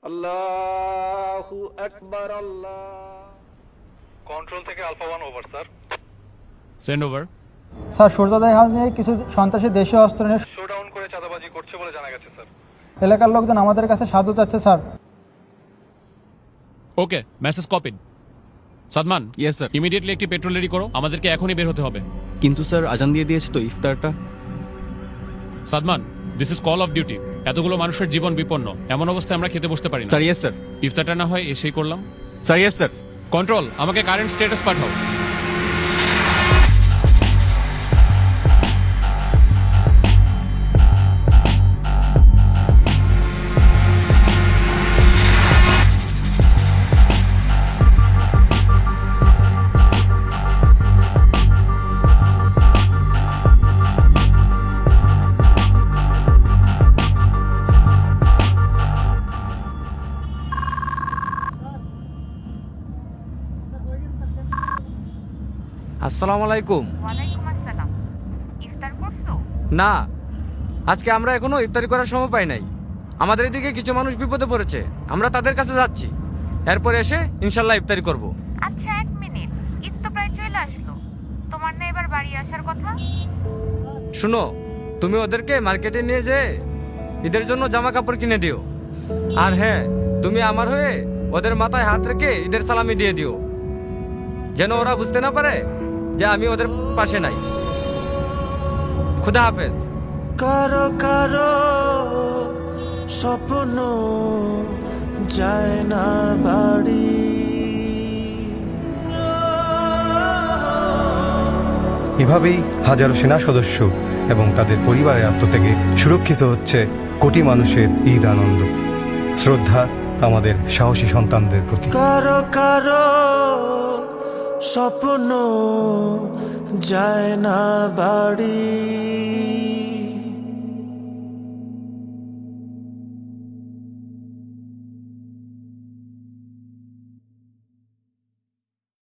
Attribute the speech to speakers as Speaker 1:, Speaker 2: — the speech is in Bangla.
Speaker 1: আল্লাহু আকবার। আল্লাহ।
Speaker 2: কন্ট্রোল থেকে alpha 1 over sir.
Speaker 3: Send over.
Speaker 4: Sir সূর্যোদয় হাউসে কিছু সন্ত্রাসী দেশীয় অস্ত্র নিয়ে
Speaker 2: শোডাউন করে চাঁদাবাজি করছে বলে জানা গেছে স্যার।
Speaker 4: এলাকার লোকজন আমাদের কাছে সাহায্য চাচ্ছে sir.
Speaker 3: Okay, message copied. Sadman,
Speaker 5: yes sir.
Speaker 3: Immediately একটি পেট্রোল রেডি করো, আমাদেরকে এখনই বের হতে হবে।
Speaker 5: কিন্তু স্যার আজান দিয়ে দিয়েছে তো ইফতারটা।
Speaker 3: Sadman, this is call of duty. এতগুলো মানুষের জীবন বিপন্ন, এমন অবস্থায় আমরা খেতে বসতে পারি না।
Speaker 5: Sir yes sir.
Speaker 3: ইফতারটা না হয় এসেই করলাম।
Speaker 5: Sir yes sir.
Speaker 3: কন্ট্রোল, আমাকে কারেন্ট স্ট্যাটাস পাঠাও।
Speaker 6: আসসালামু আলাইকুম।
Speaker 7: ওয়ালাইকুম আসসালাম। ইফতার করছো?
Speaker 6: না, আজকে আমরা এখনো ইফতারি করার সময় পাই নাই। আমাদের এদিকে কিছু মানুষ বিপদে পড়েছে, আমরা তাদের কাছে যাচ্ছি। এরপর এসে ইনশাল্লাহ ইফতারি করব।
Speaker 7: আচ্ছা, 1 মিনিট, ঈদ তো প্রায় চলে আসলো। তোমার না এবার বাড়ি আসার কথা?
Speaker 6: শুনো, তুমি ওদেরকে মার্কেটে নিয়ে যেয়ে ঈদের জন্য জামা কাপড় কিনে দিও। আর হ্যাঁ, তুমি আমার হয়ে ওদের মাথায় হাত রেখে ঈদের সালামি দিয়ে দিও, যেন ওরা বুঝতে না পারে যে আমি ওদের পাশে নাই। খুদা হাফেজ।
Speaker 8: কারো কারো স্বপ্ন যায় না বাড়ি।
Speaker 9: এভাবেই হাজারো সেনা সদস্য এবং তাদের পরিবারের আত্মত্যাগে সুরক্ষিত হচ্ছে কোটি মানুষের ঈদ আনন্দ। শ্রদ্ধা আমাদের সাহসী সন্তানদের প্রতি।
Speaker 8: কারো কারো স্বপ্ন যায় না বাড়ি।